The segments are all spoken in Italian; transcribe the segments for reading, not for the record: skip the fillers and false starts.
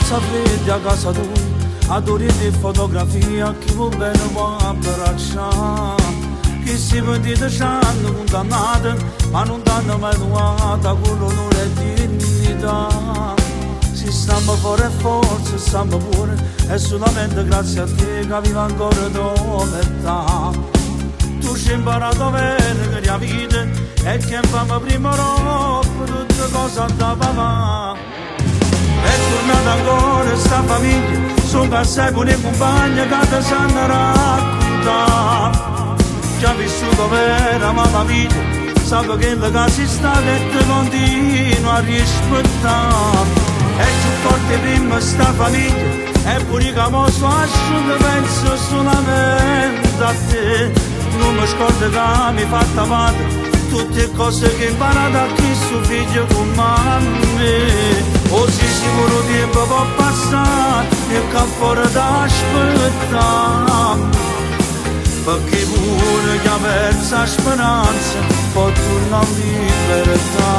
forza fredda a casa tua, a dorire fotografia che va bene va a abbracciare. Che si pentite c'hanno condannate, ma non danno mai trovata con l'onore e dignità. Si stiamo fuori e forza, stiamo pure, è solamente grazie a te che vivo ancora d'omertà. Tu ci hai imparato bene che la vita è che infame prima roba, tutte cose da papà. È tornata ancora sta famiglia, sono passati con i compagni che ti sanno raccontare. Ci ha vissuto vera mamma mia, sape che la casa sta e ti continua a rispettare. È più forte prima sta famiglia, e pure che mo sto asciutto penso solamente a te. Non mi scordo che mi hai fatta madre, tutte cose che hai imparato a chi suo figlio come me. Così sicuro tempo può passare e che fuori da aspettare. Perché pure chi ha perso la speranza può tornare in libertà.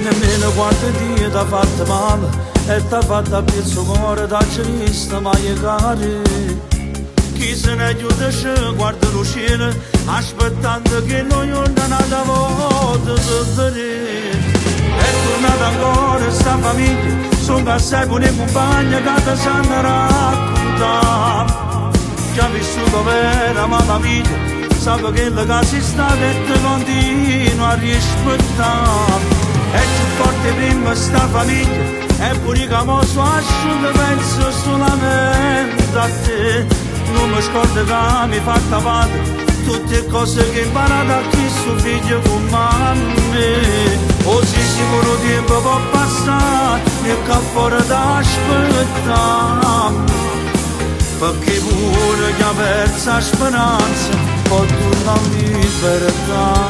Nemmeno quanto Dio ti ha fatto male e ti ha fatto a il suo cuore da vista mai cari. Chi se ne aiuta ci guarda lo cielo aspettando che noi un'altra volta si vedremo. È tornata ancora sta famiglia, sono passati con i compagni che ti sanno raccontare. Ci ha vissuto vera mamma mia, sape che la casa sta e ti continua a rispettare. È più forte prima sta famiglia, e pure che mo sto asciutto penso solamente a te. Non mi scordo che mi hai fatta padre, tutte cose che hai imparato a chi suo figlio come me. Così sicuro tempo può passare e che fuori da aspettare. Perché pure chi ha perso la speranza può tornare in libertà.